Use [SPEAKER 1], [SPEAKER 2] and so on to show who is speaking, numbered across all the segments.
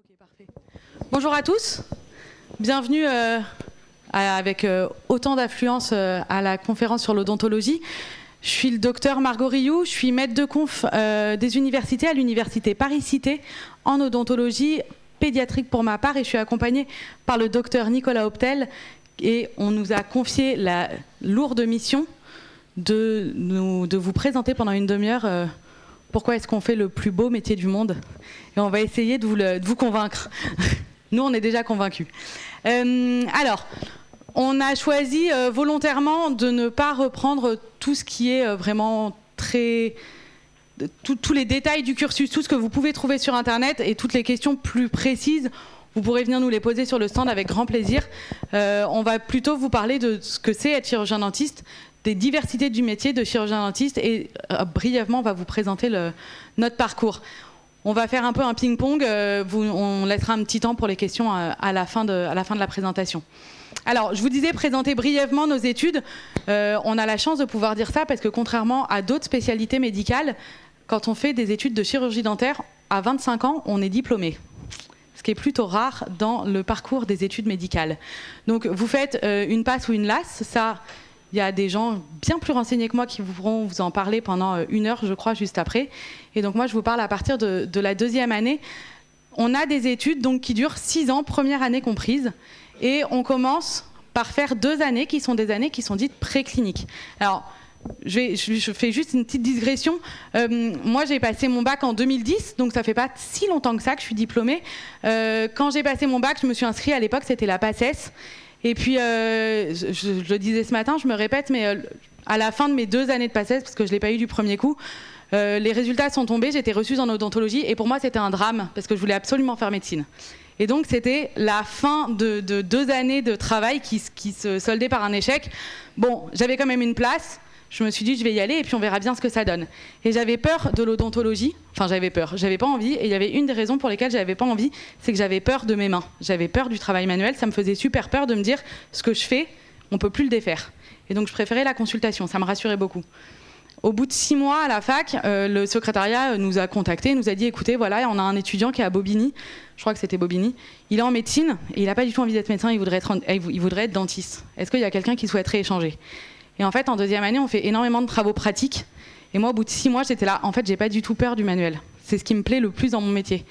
[SPEAKER 1] Ok, parfait. Bonjour à tous, bienvenue avec autant d'affluence à la conférence sur l'odontologie. Je suis le docteur Margot Rioux, je suis maître de conf des universités à l'université Paris-Cité en odontologie pédiatrique pour ma part et je suis accompagnée par le docteur Nicolas Optel et on nous a confié la lourde mission de vous présenter pendant une demi-heure pourquoi est-ce qu'on fait le plus beau métier du monde et on va essayer de vous convaincre. Nous, on est déjà convaincus. Alors, on a choisi volontairement de ne pas reprendre tout ce qui est vraiment très... tous les détails du cursus, tout ce que vous pouvez trouver sur Internet et toutes les questions plus précises, vous pourrez venir nous les poser sur le stand avec grand plaisir. On va plutôt vous parler de ce que c'est être chirurgien-dentiste, des diversités du métier de chirurgien-dentiste et brièvement, on va vous présenter notre parcours. On va faire un peu un ping-pong, on laissera un petit temps pour les questions à la fin de la présentation. Alors, je vous disais présenter brièvement nos études. On a la chance de pouvoir dire ça parce que contrairement à d'autres spécialités médicales, quand on fait des études de chirurgie dentaire, à 25 ans, on est diplômé. Ce qui est plutôt rare dans le parcours des études médicales. Donc, vous faites une passe ou une LAS, ça... Il y a des gens bien plus renseignés que moi qui pourront vous en parler pendant 1 heure, je crois, juste après. Et donc moi, je vous parle à partir de la 2e année. On a des études donc, qui durent 6 ans, première année comprise. Et on commence par faire 2 années qui sont des années qui sont dites précliniques. Alors, je fais juste une petite digression. Moi, j'ai passé mon bac en 2010, donc ça fait pas si longtemps que ça que je suis diplômée. Quand j'ai passé mon bac, je me suis inscrite à l'époque, c'était la PACES. Et puis, je le disais ce matin, je me répète, mais à la fin de mes 2 années de PACES, parce que je ne l'ai pas eu du premier coup, les résultats sont tombés, j'étais reçue en odontologie, et pour moi, c'était un drame, parce que je voulais absolument faire médecine. Et donc, c'était la fin de 2 années de travail qui se soldait par un échec. Bon, j'avais quand même une place. Je me suis dit, je vais y aller et puis on verra bien ce que ça donne. Et j'avais peur de l'odontologie. Enfin, j'avais peur. J'avais pas envie. Et il y avait une des raisons pour lesquelles j'avais pas envie, c'est que j'avais peur de mes mains. J'avais peur du travail manuel. Ça me faisait super peur de me dire, ce que je fais, on peut plus le défaire. Et donc, je préférais la consultation. Ça me rassurait beaucoup. Au bout de 6 mois à la fac, le secrétariat nous a contactés, nous a dit, écoutez, voilà, on a un étudiant qui est à Bobigny. Je crois que c'était Bobigny. Il est en médecine et il n'a pas du tout envie d'être médecin. Il voudrait être dentiste. Est-ce qu'il y a quelqu'un qui souhaiterait échanger ? Et en fait, en 2e année, on fait énormément de travaux pratiques. Et moi, au bout de 6 mois, j'étais là. En fait, j'ai pas du tout peur du manuel. C'est ce qui me plaît le plus dans mon métier.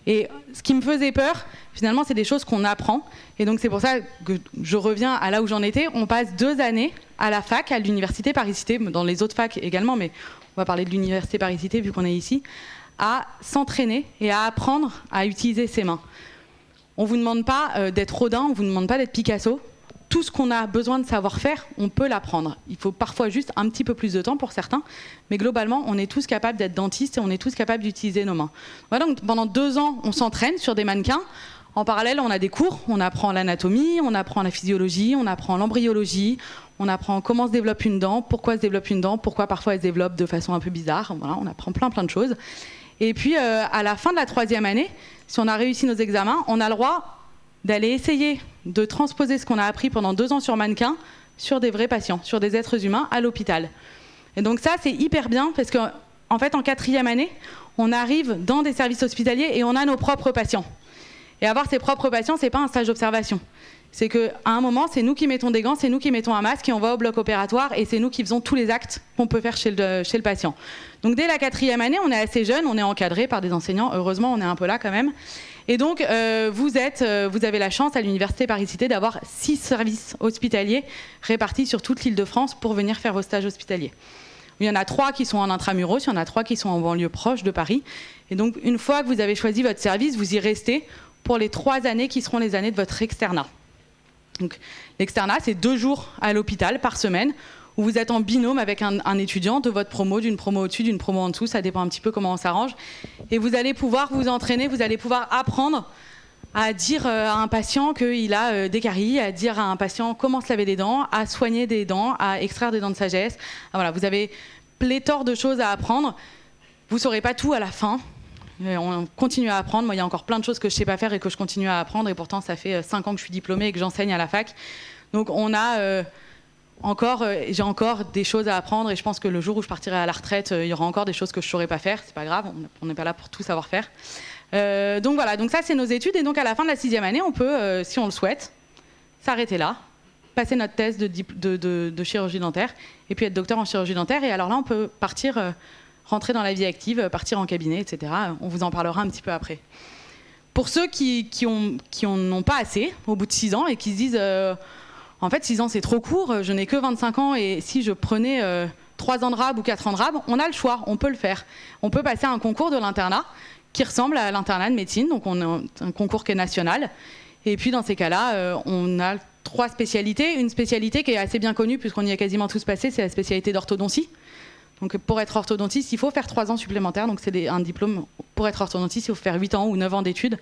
[SPEAKER 1] Et ce qui me faisait peur, finalement, c'est des choses qu'on apprend. Et donc, c'est pour ça que je reviens à là où j'en étais. On passe 2 années à la fac, à l'université Paris-Cité, dans les autres facs également, mais on va parler de l'université Paris-Cité vu qu'on est ici, à s'entraîner et à apprendre à utiliser ses mains. On vous demande pas d'être Rodin, on vous demande pas d'être Picasso. Tout ce qu'on a besoin de savoir faire, on peut l'apprendre. Il faut parfois juste un petit peu plus de temps pour certains, mais globalement, on est tous capables d'être dentistes et on est tous capables d'utiliser nos mains. Voilà, donc pendant 2 ans, on s'entraîne sur des mannequins. En parallèle, on a des cours, on apprend l'anatomie, on apprend la physiologie, on apprend l'embryologie, on apprend comment se développe une dent, pourquoi se développe une dent, pourquoi parfois elle se développe de façon un peu bizarre. Voilà, on apprend plein de choses. Et puis, à la fin de la 3e année, si on a réussi nos examens, on a le droit d'aller essayer de transposer ce qu'on a appris pendant 2 ans sur mannequin sur des vrais patients, sur des êtres humains à l'hôpital. Et donc ça, c'est hyper bien parce qu'en fait, en 4e année, on arrive dans des services hospitaliers et on a nos propres patients. Et avoir ses propres patients, c'est pas un stage d'observation. C'est qu'à un moment, c'est nous qui mettons des gants, c'est nous qui mettons un masque et on va au bloc opératoire et c'est nous qui faisons tous les actes qu'on peut faire chez le patient. Donc dès la 4e année, on est assez jeune, on est encadré par des enseignants. Heureusement, on est un peu là quand même. Et donc, vous avez la chance à l'université Paris-Cité d'avoir 6 services hospitaliers répartis sur toute l'Île-de-France pour venir faire vos stages hospitaliers. Il y en a 3 qui sont en intramuros, il y en a 3 qui sont en banlieue proche de Paris. Et donc, une fois que vous avez choisi votre service, vous y restez pour les 3 années qui seront les années de votre externat. Donc, l'externat, c'est 2 jours à l'hôpital par semaine où vous êtes en binôme avec un étudiant de votre promo, d'une promo au-dessus, d'une promo en dessous, ça dépend un petit peu comment on s'arrange. Et vous allez pouvoir vous entraîner, vous allez pouvoir apprendre à dire à un patient qu'il a des caries, à dire à un patient comment se laver les dents, à soigner des dents, à extraire des dents de sagesse. Voilà, vous avez pléthore de choses à apprendre. Vous ne saurez pas tout à la fin. On continue à apprendre. Moi, il y a encore plein de choses que je ne sais pas faire et que je continue à apprendre. Et pourtant, ça fait 5 ans que je suis diplômée et que j'enseigne à la fac. Donc, j'ai encore des choses à apprendre et je pense que le jour où je partirai à la retraite, il y aura encore des choses que je ne saurai pas faire. C'est pas grave, on n'est pas là pour tout savoir faire. Donc voilà, donc ça c'est nos études, et donc à la fin de la 6e année, on peut, si on le souhaite, s'arrêter là, passer notre thèse de chirurgie dentaire, et puis être docteur en chirurgie dentaire, et alors là on peut partir, rentrer dans la vie active, partir en cabinet, etc. On vous en parlera un petit peu après. Pour ceux qui en n'ont pas assez au bout de 6 ans et qui se disent en fait 6 ans c'est trop court, je n'ai que 25 ans, et si je prenais 3 ans de rab ou 4 ans de rab, on a le choix, on peut le faire. On peut passer un concours de l'internat qui ressemble à l'internat de médecine, donc on a un concours qui est national. Et puis dans ces cas-là, on a 3 spécialités. Une spécialité qui est assez bien connue puisqu'on y a quasiment tous passé, c'est la spécialité d'orthodontie. Donc pour être orthodontiste, il faut faire 3 ans supplémentaires. Donc c'est un diplôme. Pour être orthodontiste, il faut faire 8 ans ou 9 ans d'études.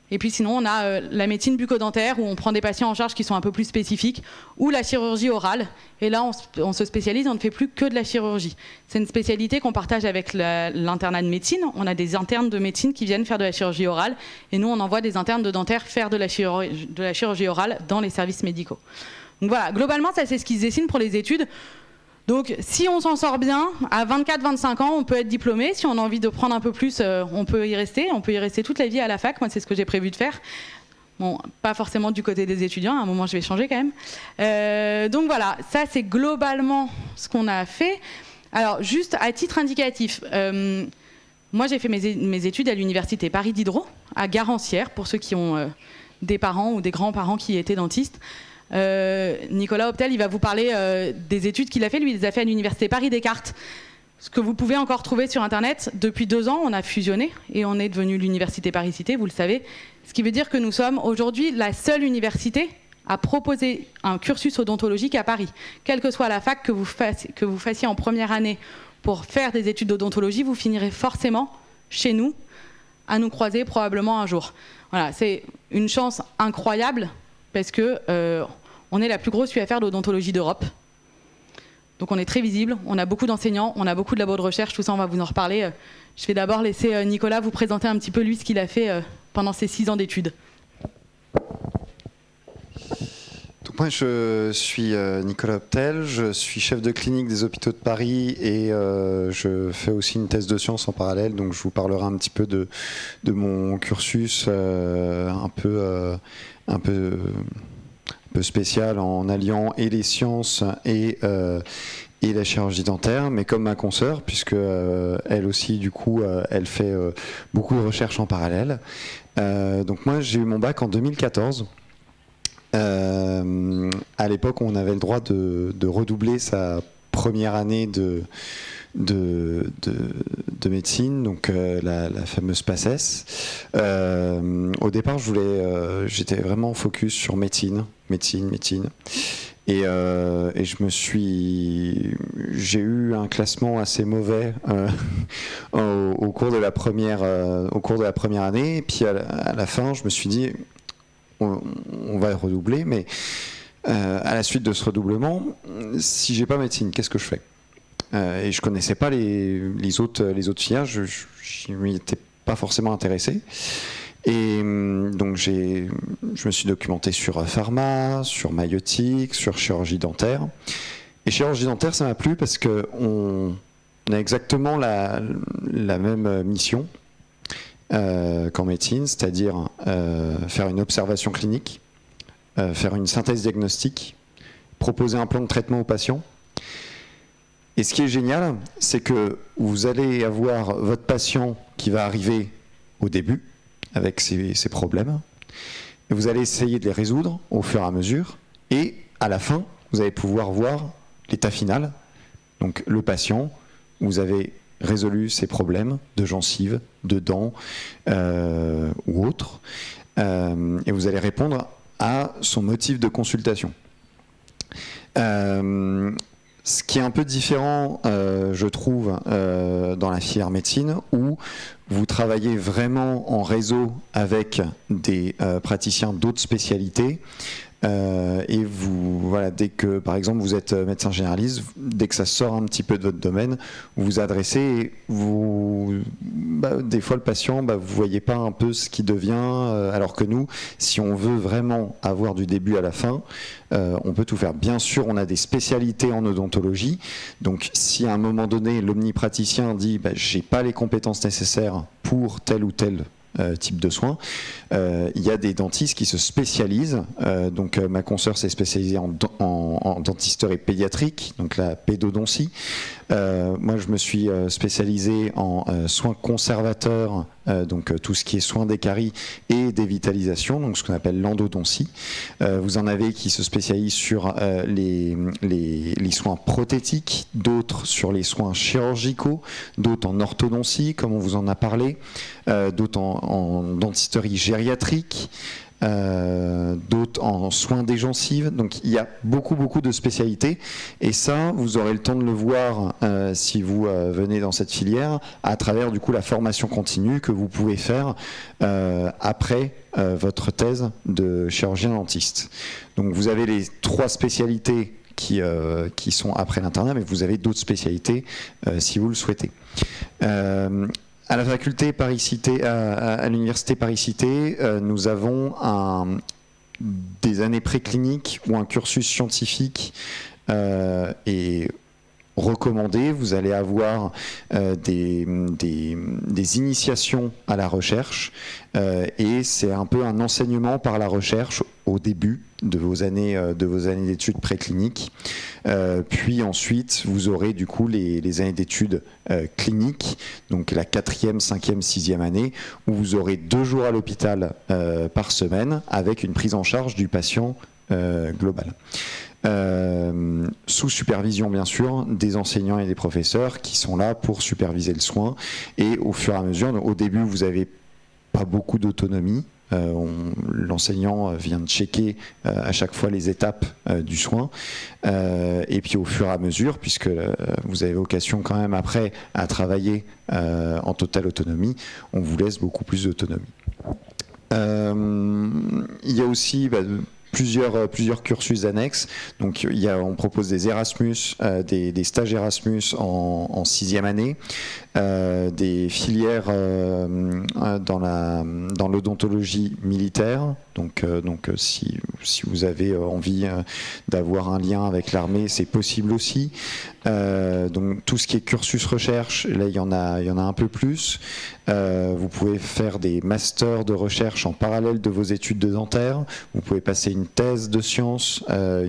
[SPEAKER 1] Et puis sinon, on a la médecine bucco-dentaire où on prend des patients en charge qui sont un peu plus spécifiques, ou la chirurgie orale. Et là, on se spécialise, on ne fait plus que de la chirurgie. C'est une spécialité qu'on partage avec l'internat de médecine. On a des internes de médecine qui viennent faire de la chirurgie orale. Et nous, on envoie des internes de dentaire faire de la chirurgie orale dans les services médicaux. Donc voilà, globalement, ça c'est ce qui se dessine pour les études. Donc si on s'en sort bien, à 24-25 ans, on peut être diplômé. Si on a envie de prendre un peu plus, on peut y rester. On peut y rester toute la vie à la fac. Moi, c'est ce que j'ai prévu de faire. Bon, pas forcément du côté des étudiants. À un moment, je vais changer quand même. Donc voilà, ça c'est globalement ce qu'on a fait. Alors, juste à titre indicatif, moi j'ai fait mes études à l'université Paris Diderot, à Garancières, pour ceux qui ont des parents ou des grands-parents qui étaient dentistes. Nicolas Optel, il va vous parler des études qu'il a fait. Lui, il les a fait à l'université Paris Descartes, ce que vous pouvez encore trouver sur internet. Depuis 2 ans, on a fusionné et on est devenu l'université Paris-Cité, vous le savez, ce qui veut dire que nous sommes aujourd'hui la seule université à proposer un cursus odontologique à Paris. Quelle que soit la fac que vous fassiez en première année pour faire des études d'odontologie, vous finirez forcément chez nous, à nous croiser probablement un jour. Voilà, c'est une chance incroyable parce que on est la plus grosse UFR d'odontologie d'Europe. Donc on est très visible, on a beaucoup d'enseignants, on a beaucoup de labos de recherche, tout ça on va vous en reparler. Je vais d'abord laisser Nicolas vous présenter un petit peu lui ce qu'il a fait pendant ses 6 ans d'études.
[SPEAKER 2] Donc moi je suis Nicolas Optel, je suis chef de clinique des hôpitaux de Paris et je fais aussi une thèse de sciences en parallèle, donc je vous parlerai un petit peu de mon cursus un peu spécial en alliant et les sciences et la chirurgie dentaire, mais comme ma consoeur, puisque elle aussi, du coup, elle fait beaucoup de recherches en parallèle. Donc moi, j'ai eu mon bac en 2014. À l'époque, on avait le droit de redoubler sa première année de médecine, donc la fameuse PACES. Au départ, j'étais vraiment focus sur médecine. Et j'ai eu un classement assez mauvais au cours de la première année. Et puis à la fin, je me suis dit, on va redoubler, mais à la suite de ce redoublement, si j'ai pas médecine, qu'est-ce que je fais ? Et je connaissais pas les autres filières, je m'y étais pas forcément intéressé. Et donc je me suis documenté sur pharma, sur maïeutique, sur chirurgie dentaire. Et chirurgie dentaire, ça m'a plu parce qu'on a exactement la même mission qu'en médecine, c'est-à-dire faire une observation clinique, faire une synthèse diagnostique, proposer un plan de traitement aux patients. Et ce qui est génial, c'est que vous allez avoir votre patient qui va arriver au début avec ses problèmes. Et vous allez essayer de les résoudre au fur et à mesure. Et à la fin, vous allez pouvoir voir l'état final. Donc le patient, vous avez résolu ses problèmes de gencives, de dents ou autres. Et vous allez répondre à son motif de consultation. Ce qui est un peu différent, je trouve, dans la filière médecine, où vous travaillez vraiment en réseau avec des praticiens d'autres spécialités. Et voilà, dès que, par exemple, vous êtes médecin généraliste, dès que ça sort un petit peu de votre domaine, vous vous adressez et des fois le patient, vous voyez pas un peu ce qui devient, alors que nous, si on veut vraiment avoir du début à la fin, on peut tout faire. Bien sûr, on a des spécialités en odontologie, donc si à un moment donné, l'omnipraticien dit j'ai pas les compétences nécessaires pour telle ou telle types de soins. Il y a des dentistes qui se spécialisent. Donc ma consoeur s'est spécialisée en dentisterie pédiatrique, donc la pédodontie. Moi, je me suis spécialisé en soins conservateurs, donc tout ce qui est soins des caries et dévitalisation, donc ce qu'on appelle l'endodontie. Vous en avez qui se spécialisent sur les soins prothétiques, d'autres sur les soins chirurgicaux, d'autres en orthodontie, comme on vous en a parlé, d'autres en dentisterie gériatrique, d'autres en soins des gencives. Donc il y a beaucoup de spécialités, et ça vous aurez le temps de le voir si vous venez dans cette filière à travers du coup la formation continue que vous pouvez faire après votre thèse de chirurgien dentiste. Donc vous avez les 3 spécialités qui sont après l'internat, mais vous avez d'autres spécialités si vous le souhaitez. À la faculté Paris-Cité, à l'université Paris-Cité, nous avons des années précliniques ou un cursus scientifique et recommandé. Vous allez avoir des initiations à la recherche et c'est un peu un enseignement par la recherche au début de vos années d'études précliniques. Puis ensuite, vous aurez du coup les années d'études cliniques, donc la 4e, 5e, 6e année, où vous aurez 2 jours à l'hôpital par semaine avec une prise en charge du patient global. Sous supervision bien sûr des enseignants et des professeurs qui sont là pour superviser le soin, et au fur et à mesure, au début vous n'avez pas beaucoup d'autonomie. L'enseignant vient de checker à chaque fois les étapes du soin, et puis au fur et à mesure, puisque vous avez vocation quand même après à travailler en totale autonomie, on vous laisse beaucoup plus d'autonomie. Il y a aussi plusieurs cursus annexes. Donc on propose des Erasmus, des stages Erasmus en 6e année, des filières dans l'odontologie militaire. Donc si vous avez envie d'avoir un lien avec l'armée, c'est possible aussi. Donc tout ce qui est cursus recherche, là il y en a un peu plus. Vous pouvez faire des masters de recherche en parallèle de vos études de dentaire. Vous pouvez passer une thèse de sciences, un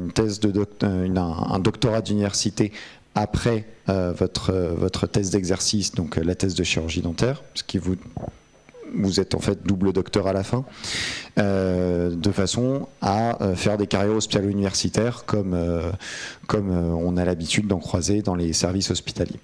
[SPEAKER 2] doctorat d'université après votre thèse d'exercice, donc la thèse de chirurgie dentaire, ce qui vous êtes en fait double docteur à la fin, de façon à faire des carrières hospitalo-universitaires comme on a l'habitude d'en croiser dans les services hospitaliers.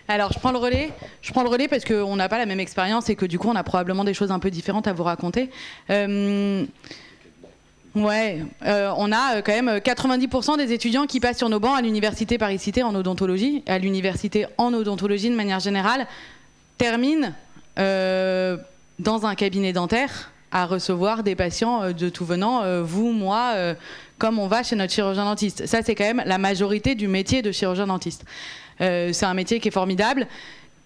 [SPEAKER 1] Alors je prends le relais parce qu'on n'a pas la même expérience et que du coup on a probablement des choses un peu différentes à vous raconter. On a quand même 90% des étudiants qui passent sur nos bancs à l'université Paris-Cité en odontologie, à l'université en odontologie de manière générale, terminent dans un cabinet dentaire à recevoir des patients de tout venant, vous, moi, comme on va chez notre chirurgien dentiste. Ça, c'est quand même la majorité du métier de chirurgien dentiste. C'est un métier qui est formidable,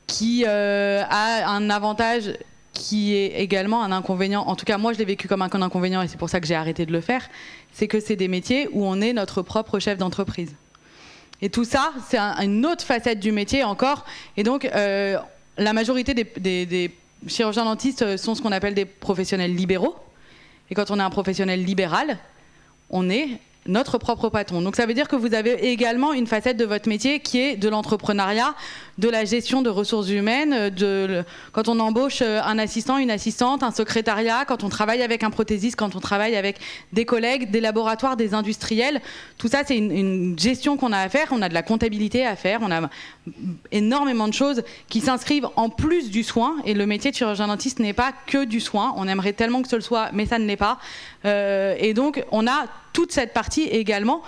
[SPEAKER 1] qui a un avantage qui est également un inconvénient. En tout cas, moi, je l'ai vécu comme un inconvénient et c'est pour ça que j'ai arrêté de le faire. C'est que c'est des métiers où on est notre propre chef d'entreprise. Et tout ça, c'est une autre facette du métier encore. Et donc, la majorité des chirurgiens dentistes sont ce qu'on appelle des professionnels libéraux. Et quand on est un professionnel libéral, on est notre propre patron. Donc ça veut dire que vous avez également une facette de votre métier qui est de l'entrepreneuriat, de la gestion de ressources humaines, quand on embauche un assistant, une assistante, un secrétariat, quand on travaille avec un prothésiste, quand on travaille avec des collègues, des laboratoires, des industriels. Tout ça, c'est une gestion qu'on a à faire. On a de la comptabilité à faire. On a énormément de choses qui s'inscrivent en plus du soin. Et le métier de chirurgien dentiste n'est pas que du soin. On aimerait tellement que ce le soit, mais ça ne l'est pas. Et donc, on a toute cette partie également.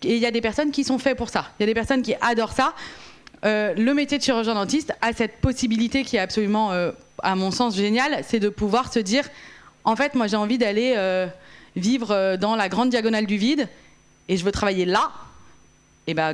[SPEAKER 1] Et il y a des personnes qui sont faites pour ça. Il y a des personnes qui adorent ça. Le métier de chirurgien dentiste a cette possibilité qui est absolument, à mon sens, géniale, c'est de pouvoir se dire, en fait, moi j'ai envie d'aller vivre dans la grande diagonale du vide et je veux travailler là.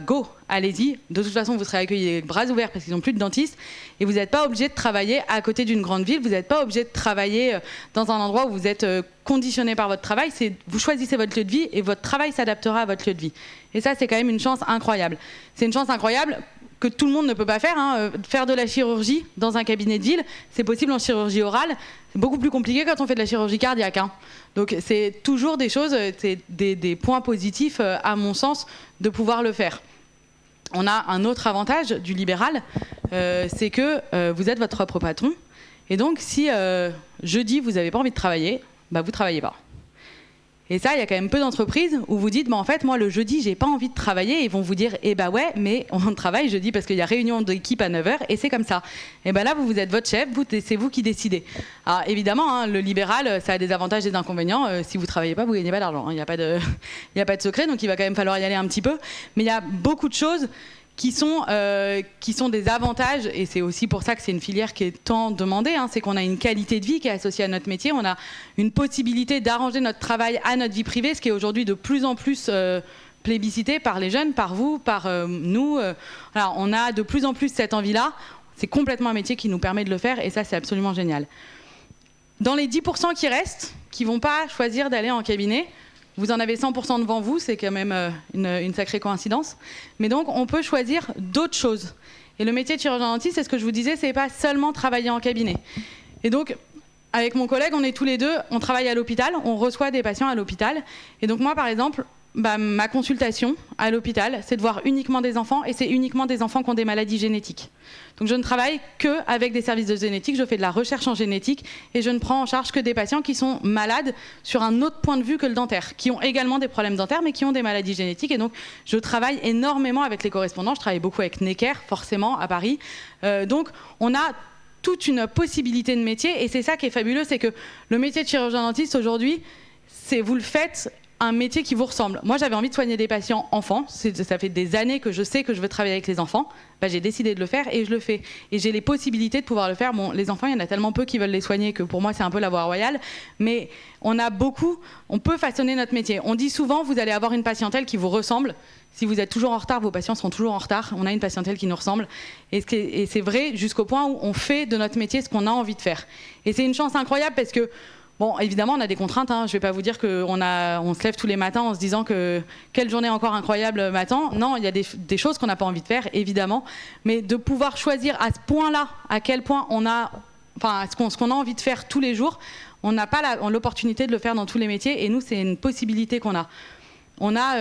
[SPEAKER 1] go, allez-y. De toute façon, vous serez accueillis les bras ouverts parce qu'ils n'ont plus de dentistes. Et vous n'êtes pas obligé de travailler à côté d'une grande ville. Vous n'êtes pas obligé de travailler dans un endroit où vous êtes conditionné par votre travail. Vous choisissez votre lieu de vie et votre travail s'adaptera à votre lieu de vie. Et ça, c'est quand même une chance incroyable. C'est une chance incroyable que tout le monde ne peut pas faire. Faire de la chirurgie dans un cabinet de ville, c'est possible en chirurgie orale. C'est beaucoup plus compliqué quand on fait de la chirurgie cardiaque. Donc c'est toujours des choses, c'est des points positifs, à mon sens, de pouvoir le faire. On a un autre avantage du libéral, c'est que vous êtes votre propre patron. Et donc si jeudi, vous n'avez pas envie de travailler, vous ne travaillez pas. Et ça, il y a quand même peu d'entreprises où vous dites, en fait, moi, le jeudi, j'ai pas envie de travailler. Et ils vont vous dire, ouais, mais on travaille jeudi parce qu'il y a réunion d'équipe à 9h et c'est comme ça. Et là, vous êtes votre chef, c'est vous qui décidez. Alors, évidemment, le libéral, ça a des avantages et des inconvénients. Si vous travaillez pas, vous gagnez pas d'argent. Il n'y a pas de secret, donc il va quand même falloir y aller un petit peu. Mais il y a beaucoup de choses qui sont des avantages, et c'est aussi pour ça que c'est une filière qui est tant demandée, c'est qu'on a une qualité de vie qui est associée à notre métier, on a une possibilité d'arranger notre travail à notre vie privée, ce qui est aujourd'hui de plus en plus plébiscité par les jeunes, par vous, par nous. Alors, on a de plus en plus cette envie-là, c'est complètement un métier qui nous permet de le faire, et ça, c'est absolument génial. Dans les 10% qui restent, qui ne vont pas choisir d'aller en cabinet, vous en avez 100% devant vous, c'est quand même une sacrée coïncidence. Mais donc, on peut choisir d'autres choses. Et le métier de chirurgien-dentiste, c'est ce que je vous disais, c'est pas seulement travailler en cabinet. Et donc, avec mon collègue, on est tous les deux, on travaille à l'hôpital, on reçoit des patients à l'hôpital. Et donc moi, par exemple, ma consultation à l'hôpital, c'est de voir uniquement des enfants, et c'est uniquement des enfants qui ont des maladies génétiques. Donc je ne travaille qu'avec des services de génétique, je fais de la recherche en génétique, et je ne prends en charge que des patients qui sont malades sur un autre point de vue que le dentaire, qui ont également des problèmes dentaires, mais qui ont des maladies génétiques. Et donc je travaille énormément avec les correspondants, je travaille beaucoup avec Necker, forcément, à Paris. Donc on a toute une possibilité de métier, et c'est ça qui est fabuleux, c'est que le métier de chirurgien-dentiste aujourd'hui, vous le faites un métier qui vous ressemble. Moi, j'avais envie de soigner des patients enfants. Ça fait des années que je sais que je veux travailler avec les enfants. J'ai décidé de le faire et je le fais. Et j'ai les possibilités de pouvoir le faire. Bon, les enfants, il y en a tellement peu qui veulent les soigner que pour moi, c'est un peu la voie royale. Mais on peut façonner notre métier. On dit souvent, vous allez avoir une patientèle qui vous ressemble. Si vous êtes toujours en retard, vos patients seront toujours en retard. On a une patientèle qui nous ressemble. Et c'est vrai jusqu'au point où on fait de notre métier ce qu'on a envie de faire. Et c'est une chance incroyable parce que bon, évidemment, on a des contraintes. Je ne vais pas vous dire qu'on se lève tous les matins en se disant que quelle journée encore incroyable m'attend. Non, il y a des choses qu'on n'a pas envie de faire, évidemment. Mais de pouvoir choisir à ce point-là, à quel point ce qu'on a envie de faire tous les jours, on n'a pas l'opportunité de le faire dans tous les métiers. Et nous, c'est une possibilité qu'on a. On a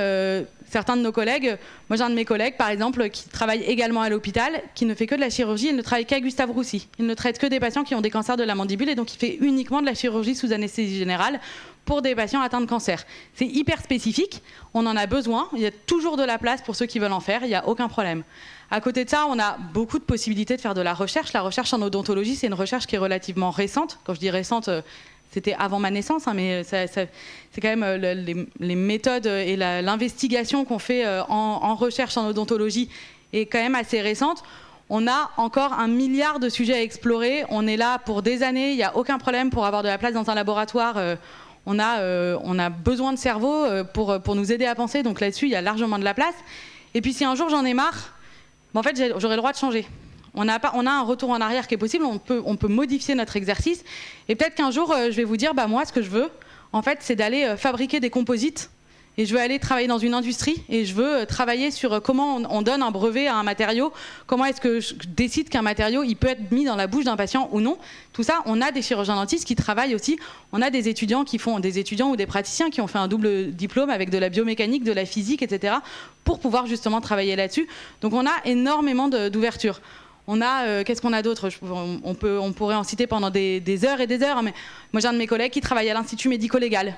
[SPEAKER 1] certains de nos collègues, moi j'ai un de mes collègues par exemple qui travaille également à l'hôpital, qui ne fait que de la chirurgie, il ne travaille qu'à Gustave Roussy. Il ne traite que des patients qui ont des cancers de la mandibule et donc il fait uniquement de la chirurgie sous anesthésie générale pour des patients atteints de cancer. C'est hyper spécifique, on en a besoin, il y a toujours de la place pour ceux qui veulent en faire, il n'y a aucun problème. À côté de ça, on a beaucoup de possibilités de faire de la recherche. La recherche en odontologie, c'est une recherche qui est relativement récente. Quand je dis récente, c'était avant ma naissance, mais c'est quand même les méthodes et l'investigation qu'on fait en recherche en odontologie est quand même assez récente. On a encore 1 milliard de sujets à explorer. On est là pour des années. Il n'y a aucun problème pour avoir de la place dans un laboratoire. On a besoin de cerveau pour nous aider à penser. Donc là-dessus, il y a largement de la place. Et puis si un jour j'en ai marre, en fait, j'aurai le droit de changer. On a un retour en arrière qui est possible, on peut modifier notre exercice. Et peut-être qu'un jour, je vais vous dire, moi, ce que je veux, en fait, c'est d'aller fabriquer des composites. Et je veux aller travailler dans une industrie. Et je veux travailler sur comment on donne un brevet à un matériau. Comment est-ce que je décide qu'un matériau, il peut être mis dans la bouche d'un patient ou non. Tout ça, on a des chirurgiens-dentistes qui travaillent aussi. On a des étudiants ou des praticiens qui ont fait un double diplôme avec de la biomécanique, de la physique, etc. pour pouvoir justement travailler là-dessus. Donc on a énormément d'ouverture. On a, qu'est-ce qu'on a d'autre ? On pourrait en citer pendant des heures et des heures. Mais moi, j'ai un de mes collègues qui travaille à l'Institut médico-légal.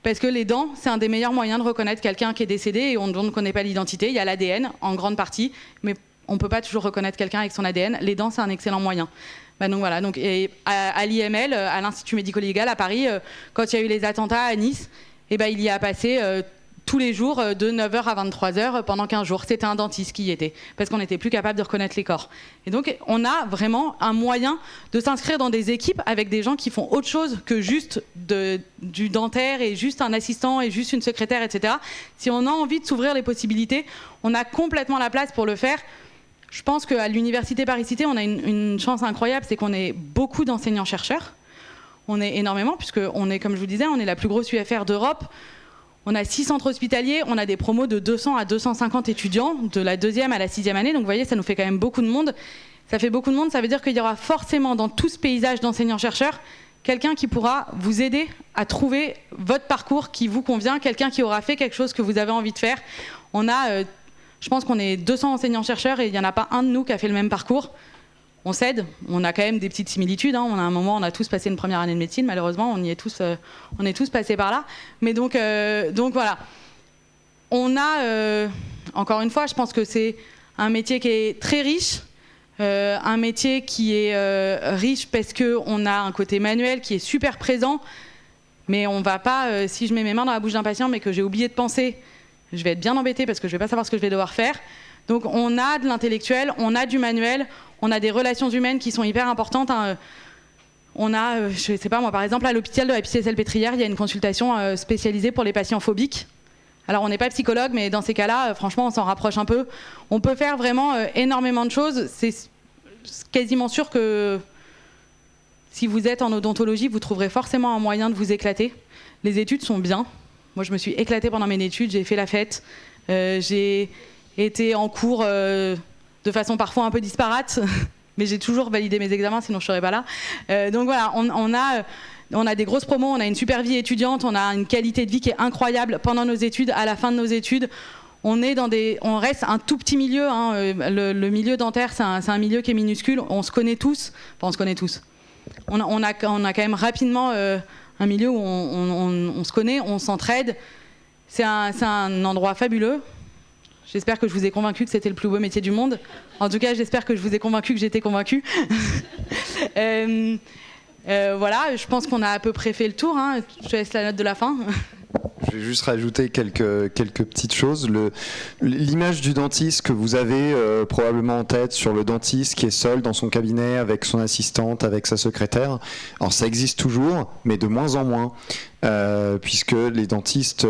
[SPEAKER 1] Parce que les dents, c'est un des meilleurs moyens de reconnaître quelqu'un qui est décédé et on ne connaît pas l'identité. Il y a l'ADN en grande partie, mais on ne peut pas toujours reconnaître quelqu'un avec son ADN. Les dents, c'est un excellent moyen. Donc voilà. Donc, et à l'IML, à l'Institut médico-légal à Paris, quand il y a eu les attentats à Nice, il y a passé tous les jours de 9h à 23h pendant 15 jours. C'était un dentiste qui y était, parce qu'on n'était plus capable de reconnaître les corps. Et donc, on a vraiment un moyen de s'inscrire dans des équipes avec des gens qui font autre chose que juste du dentaire et juste un assistant et juste une secrétaire, etc. Si on a envie de s'ouvrir les possibilités, on a complètement la place pour le faire. Je pense qu'à l'Université Paris-Cité, on a une chance incroyable, c'est qu'on est beaucoup d'enseignants-chercheurs. On est énormément, puisqu'on est, comme je vous disais, on est la plus grosse UFR d'Europe. On a 6 centres hospitaliers, on a des promos de 200 à 250 étudiants, de la 2e à la 6e année. Donc vous voyez, ça nous fait quand même beaucoup de monde. Ça fait beaucoup de monde, ça veut dire qu'il y aura forcément dans tout ce paysage d'enseignants-chercheurs quelqu'un qui pourra vous aider à trouver votre parcours qui vous convient, quelqu'un qui aura fait quelque chose que vous avez envie de faire. Je pense qu'on est 200 enseignants-chercheurs et il n'y en a pas un de nous qui a fait le même parcours. On s'aide, on a quand même des petites similitudes. Hein. On a tous passé une première année de médecine, malheureusement, on est tous passés par là. Mais donc voilà. On a, encore une fois, je pense que c'est un métier qui est très riche, un métier qui est riche parce qu'on a un côté manuel qui est super présent, mais on va pas, si je mets mes mains dans la bouche d'un patient mais que j'ai oublié de penser, je vais être bien embêtée parce que je vais pas savoir ce que je vais devoir faire. Donc on a de l'intellectuel, on a du manuel, on a des relations humaines qui sont hyper importantes. Hein. On a, je sais pas moi, par exemple, à l'hôpital de la Pitié-Salpêtrière, il y a une consultation spécialisée pour les patients phobiques. Alors on n'est pas psychologue, mais dans ces cas-là, franchement, on s'en rapproche un peu. On peut faire vraiment énormément de choses. C'est quasiment sûr que si vous êtes en odontologie, vous trouverez forcément un moyen de vous éclater. Les études sont bien. Moi, je me suis éclatée pendant mes études, j'ai fait la fête. J'ai été en cours de façon parfois un peu disparate, mais j'ai toujours validé mes examens, sinon je ne serais pas là. Donc voilà, on a des grosses promos, on a une super vie étudiante, on a une qualité de vie qui est incroyable pendant nos études, à la fin de nos études. On reste un tout petit milieu. Hein. Le milieu dentaire, c'est un milieu qui est minuscule. On se connaît tous. Enfin, on se connaît tous. On a quand même rapidement un milieu où on se connaît, on s'entraide. C'est un endroit fabuleux. J'espère que je vous ai convaincu que c'était le plus beau métier du monde. En tout cas, j'espère que je vous ai convaincu que j'étais convaincue. Voilà, je pense qu'on a à peu près fait le tour. Hein. Je te laisse la note de la fin.
[SPEAKER 2] Je vais juste rajouter quelques petites choses. L'image du dentiste que vous avez probablement en tête sur le dentiste qui est seul dans son cabinet avec son assistante, avec sa secrétaire, alors ça existe toujours, mais de moins en moins. Puisque les dentistes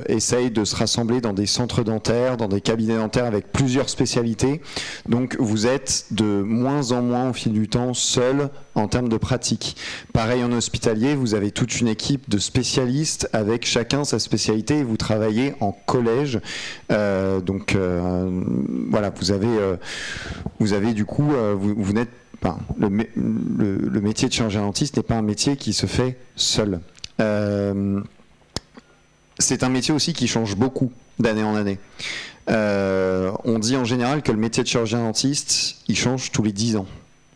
[SPEAKER 2] essayent de se rassembler dans des centres dentaires, dans des cabinets dentaires avec plusieurs spécialités. Donc vous êtes de moins en moins au fil du temps seul en termes de pratique. Pareil en hospitalier, vous avez toute une équipe de spécialistes avec chacun sa spécialité et vous travaillez en collège. Voilà, vous avez du coup, vous n'êtes pas, le métier de chirurgien dentiste n'est pas un métier qui se fait seul. C'est un métier aussi qui change beaucoup d'année en année. On dit en général que le métier de chirurgien dentiste, il change tous les 10 ans.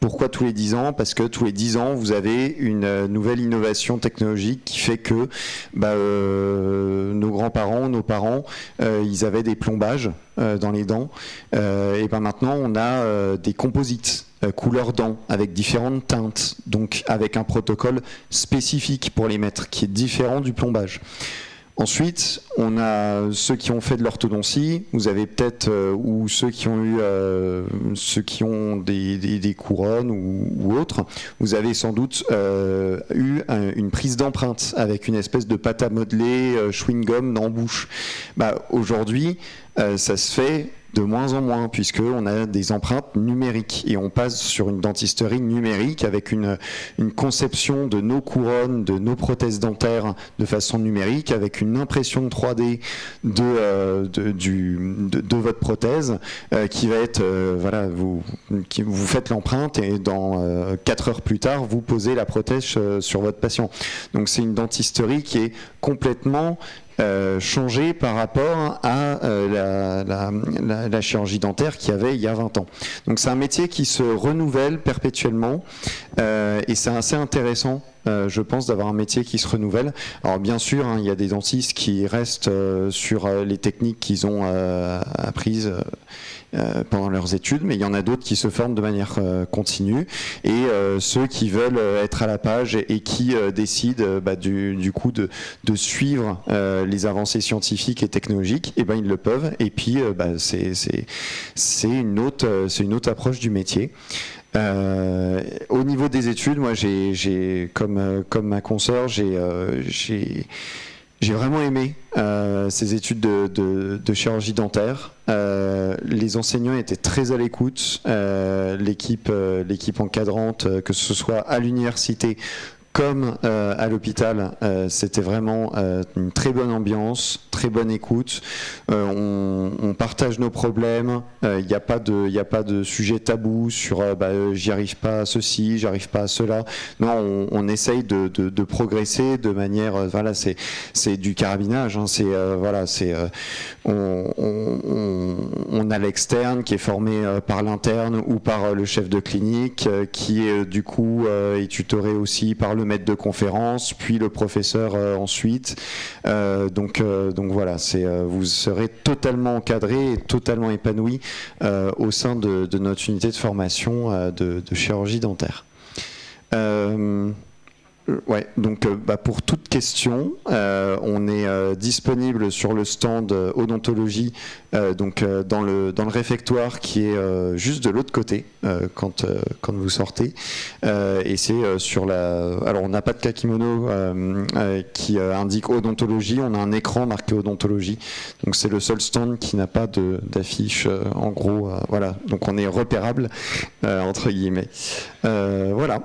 [SPEAKER 2] Pourquoi tous les 10 ans ? Parce que tous les 10 ans, vous avez une nouvelle innovation technologique qui fait que nos grands-parents, nos parents, ils avaient des plombages dans les dents. Et maintenant, on a des composites couleur dents avec différentes teintes, donc avec un protocole spécifique pour les mettre qui est différent du plombage. Ensuite, on a ceux qui ont fait de l'orthodontie, vous avez peut-être, ou ceux qui ont des couronnes ou autres, vous avez sans doute eu une prise d'empreinte avec une espèce de pâte à modeler, chewing-gum dans la bouche. Aujourd'hui, ça se fait de moins en moins, puisqu'on a des empreintes numériques et on passe sur une dentisterie numérique avec une conception de nos couronnes, de nos prothèses dentaires de façon numérique, avec une impression 3D de votre prothèse qui va être, vous faites l'empreinte et dans 4 heures plus tard, vous posez la prothèse sur votre patient. Donc c'est une dentisterie qui est complètement changé par rapport à la chirurgie dentaire qu'il y avait il y a 20 ans. Donc c'est un métier qui se renouvelle perpétuellement et c'est assez intéressant je pense, d'avoir un métier qui se renouvelle. Alors bien sûr, il y a des dentistes qui restent sur les techniques qu'ils ont apprises pendant leurs études, mais il y en a d'autres qui se forment de manière continue, et ceux qui veulent être à la page et qui décident du coup de suivre les avancées scientifiques et technologiques, et ils le peuvent, et puis c'est une autre approche du métier. Au niveau des études, moi j'ai comme ma consoeur, j'ai vraiment aimé ces études de chirurgie dentaire. Les enseignants étaient très à l'écoute, l'équipe encadrante, que ce soit à l'université comme à l'hôpital, c'était vraiment une très bonne ambiance, très bonne écoute. On partage nos problèmes. Il n'y a pas de sujet tabou sur j'y arrive pas à ceci, j'arrive pas à cela. Non, on essaye de progresser de manière. C'est du carabinage. On a l'externe qui est formé par l'interne ou par le chef de clinique, qui est du coup est tutoré aussi par le maître de conférence, puis le professeur ensuite. Donc voilà, vous serez totalement encadré et totalement épanoui au sein de notre unité de formation de chirurgie dentaire. Ouais, donc pour toute question, on est disponible sur le stand odontologie, dans le réfectoire qui est juste de l'autre côté quand vous sortez, et c'est sur la. Alors on n'a pas de kakimono qui indique odontologie, on a un écran marqué odontologie, donc c'est le seul stand qui n'a pas d'affiche. En gros, voilà, donc on est repérable entre guillemets. Voilà.